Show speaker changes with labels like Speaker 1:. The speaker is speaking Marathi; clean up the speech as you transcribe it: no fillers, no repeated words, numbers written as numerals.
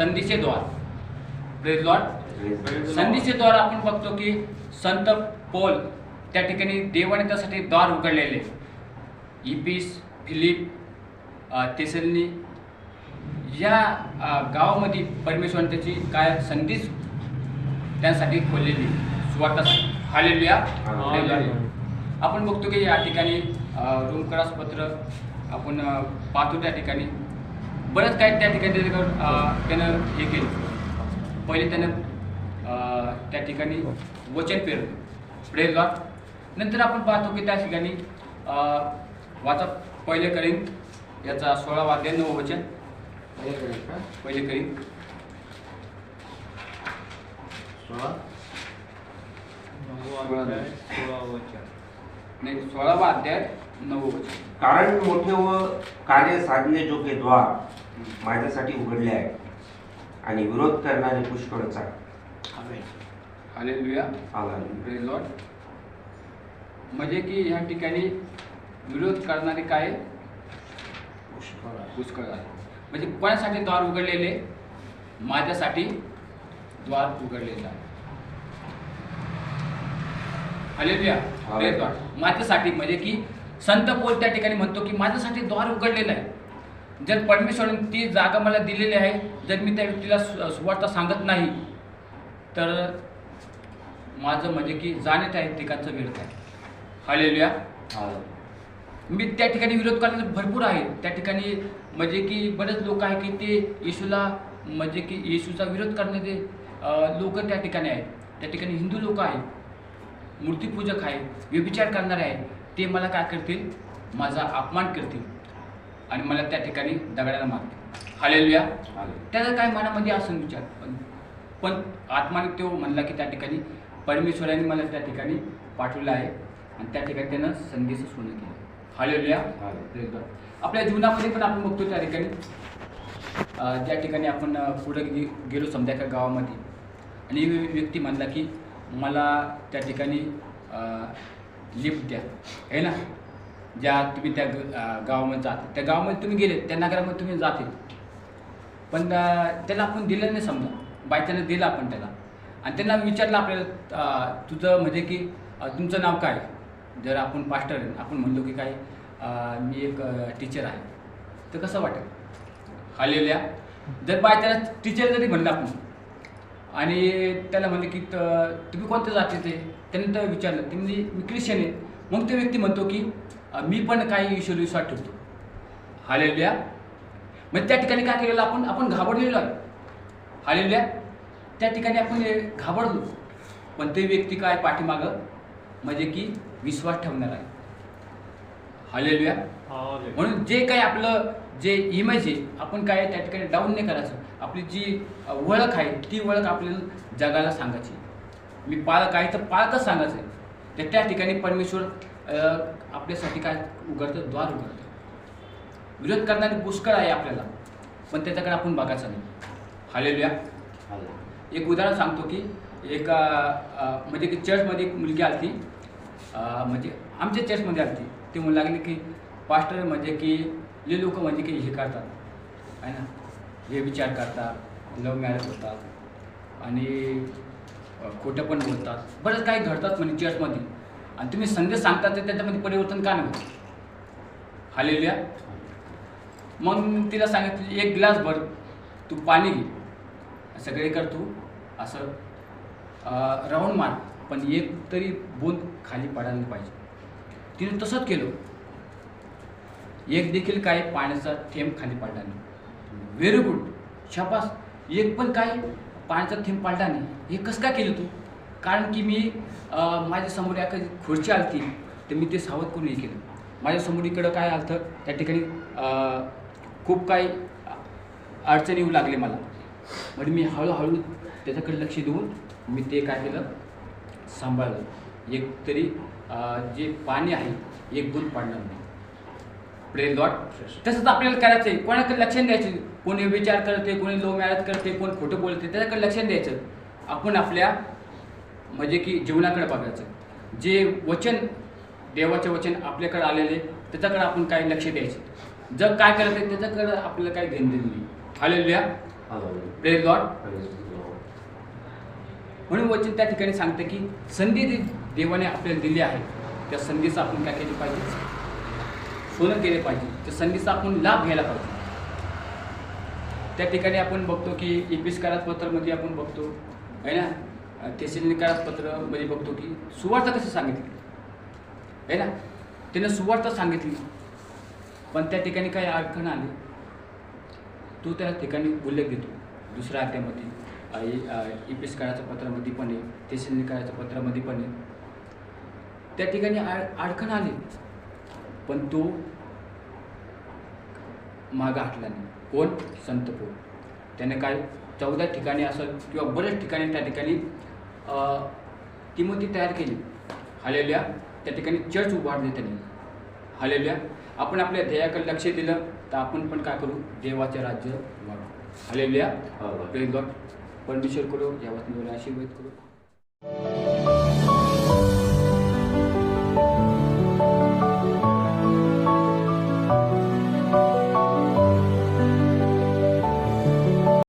Speaker 1: संधीचे द्वार. Praise Lord. संधीचे द्वार आपण बघतो की संत पौल त्या ठिकाणी देवाने त्यासाठी द्वार उघडलेले. इपिस, फिलिप, तेसलनी या गावामध्ये परमेश्वराने त्याची काय संधीच त्यासाठी खोललेली स्वतःसाठी. हालेलुया. आपण बघतो की या ठिकाणी रोमकरास पत्र आपण पाहतो. त्या ठिकाणी बरंच काही त्या ठिकाणी त्यानं हे केलं. पहिले त्यानं त्या ठिकाणी वचन पेरलं. Praise Lord. नंतर आपण पाहतो की त्या ठिकाणी वाचा पहिले करीन याचा 16वा अध्याय 9 वचन. पहिले करीन 16वा अध्याय 9 वचन.
Speaker 2: कारण मोठे व कार्य साधण्याजोगे द्वार माझ्यासाठी उघडले आहे आणि विरोध करणारे पुष्कळच आहे.
Speaker 1: हालेलुया. Praise Lord. म्हणजे की ह्या ठिकाणी विरोध करणारे काय पुष्कळ आहे. म्हणजे कोणासाठी द्वार उघडलेले? माझ्यासाठी द्वार उघडलेलं आहे. हालेलुया. Praise Lord. माझ्यासाठी म्हणजे की संत पौल त्या ठिकाणी म्हणतो की माझ्यासाठी द्वार उघडलेलं आहे. जर परमेश्वराने ती जागा मला दिलेली आहे, जर मी त्या व्यक्तीला सुवार्ता सांगत नाही तर माझं म्हणजे की जाण्यात आहे ठिकाणचं व्यर्थ आहे. हालेलुया. मी त्या ठिकाणी विरोध करण्याचे भरपूर आहे. त्या ठिकाणी म्हणजे की बरेच लोक आहे की ते येशूला म्हणजे की येशूचा विरोध करणारे लोक त्या ठिकाणी आहेत. त्या ठिकाणी हिंदू लोक आहेत, मूर्तीपूजक आहे, व्यभिचार करणारे आहेत. ते मला काय करतील? माझा अपमान करतील आणि मला त्या ठिकाणी दगडाला मारतील. हालेलुया. त्याचा काय मनामध्ये असं विचार, पण आत्माने तो म्हणला की त्या ठिकाणी परमेश्वराने मला त्या ठिकाणी पाठवलं आहे आणि त्या ठिकाणी त्यानं संदेश पूर्ण केला. हालेलुया. आपल्या जीवनामध्ये पण आपण बघतो त्या ठिकाणी ज्या ठिकाणी आपण पुढे गेलो समजा एका गावामध्ये आणि व्यक्ती म्हणला की मला त्या ठिकाणी लिफ्ट द्या आहे ना. ज्या तुम्ही त्या गावामध्ये जाते, त्या गावामध्ये तुम्ही गेले, त्या नगरामध्ये तुम्ही जाते, पण त्याला आपण दिलं नाही समजा, बायच्यानं दिलं आपण त्याला आणि त्यांना विचारलं आपल्याला तुझं म्हणजे की तुमचं नाव काय? जर आपण पास्टर आहे, आपण म्हणलो की काय मी एक टीचर आहे, तर कसं वाटेल? हालेलुया. जर बायच्यानं टीचर जरी म्हणलं आपण आणि त्याला म्हणले की तुम्ही कोणत्या जातीचे? त्याने तर विचारलं, ते म्हणजे मी ख्रिश्चन आहे. मग तो व्यक्ती म्हणतो की मी पण काही ईश्वर विश्वास ठेवतो. हालेलुया. मग त्या ठिकाणी काय केलेलं आपण घाबरलेलो आहे. हालेलुया. त्या ठिकाणी आपण घाबरलो, पण ते व्यक्ती काय पाठीमागं म्हणजे की विश्वास ठेवणार आहे. हालेलुया. म्हणून जे काही आपलं जे इमेज आहे आपण काय त्या ठिकाणी डाऊन नाही करायचं. आपली जी ओळख आहे ती ओळख आपल्याला जगाला सांगायची. मी पाळक आहे तर पाळकच सांगायचं आहे. तर त्या ठिकाणी परमेश्वर आपल्यासाठी काय उघडतं? द्वार उघडतं. विरोध करणारे पुष्कळ आहे आपल्याला, पण त्याच्याकडे आपण बघायचं नाही. हालेलुया. एक उदाहरण सांगतो की एक म्हणजे की चर्चमध्ये एक मुलगी आली ती, म्हणजे आमच्या चर्चमध्ये आली ती. ते म्हणू लागले की पास्टर म्हणजे की जे लोक म्हणजे की हे करतात आहे ना, हे विचार करतात, लव्ह मॅरेज होतात आणि खोटं पण बोलतात, बरंच काही घडतात म्हणजे चर्चमध्ये, आणि तुम्ही संदेश सांगतात तर त्याच्यामध्ये परिवर्तन का नाही होत? हालेलुया. मग तिला सांगितलं एक ग्लास भर तू पाणी घे, सगळे कर तू असं राऊंड मार, पण एक तरी बूंद खाली पडायला पाहिजे. तिने तसंच केलं. एक देखील काय पाण्याचा थेंब खाली पडला नाही. व्हेरी गुड, शाबास. एक पण काय पाण्याचा थेंब पडला नाही. हे कसं काय केलं तू? कारण की मी माझ्यासमोर एखादी खुर्ची आली ती, तर मी ते सावध करून हे केलं. माझ्यासमोर इकडं काय आलं त्या ठिकाणी खूप काही अडचणी येऊ लागले मला, म्हणजे मी हळूहळू त्याच्याकडे लक्ष देऊन मी ते काय केलं, सांभाळलं. एक तरी जे पाणी आहे एक बूंद पडणार नाही. Praise Lord. तसंच आपल्याला करायचं आहे. कोणाकडे लक्ष द्यायचं? कोणी विचार करते, कोणी लो मॅरेज करते, कोण खोटं बोलते, त्याच्याकडे लक्ष द्यायचं. आपण आपल्या म्हणजे की जीवनाकडे बघायचं. जे वचन देवाचे वचन आपल्याकडे आलेले त्याच्याकडे आपण काही लक्ष द्यायचं. जग काय करत आहे त्याच्याकडे आपल्याला काही घेणं देणं नाही. हालेलुया. Praise Lord. म्हणून वचन त्या ठिकाणी सांगतं की संधी देवाने आपल्याला दिली आहे, त्या संधीचं आपण काय केली पाहिजे, सोनं केले पाहिजे, त्या संधीचा आपण लाभ घ्यायला पाहिजे. त्या ठिकाणी आपण बघतो की इपिस्कारात पत्रामध्ये आपण बघतो आहे ना, तेसलोनिकारात पत्रामध्ये बघतो की सुवार्थ कसं सांगितली आहे ना, त्यानं सुवार्थ सांगितली, पण त्या ठिकाणी काही अडचण आली. तो त्या ठिकाणी उल्लेख देतो दुसऱ्या अध्यायामध्ये, इपिस्काराच्या पत्रामध्ये पण आहे, तेसलोनिकाराच्या पत्रामध्ये पण आहे. त्या ठिकाणी अडचण आली, पण तो मागं हटला नाही. कोण? संत पौल. त्याने काय 14 ठिकाणी असं किंवा बऱ्याच ठिकाणी त्या ठिकाणी तिमोथी तयार केली. हालेलुया. त्या ठिकाणी चर्च उभारली त्यांनी. हालेलुया. आपण आपल्या ध्येयाकडे लक्ष दिलं तर आपण पण काय करू, देवाचे राज्य वाढवू. हालेलुया. Praise God. परमेश्वर करू या वचनाला आशीर्वाद करू.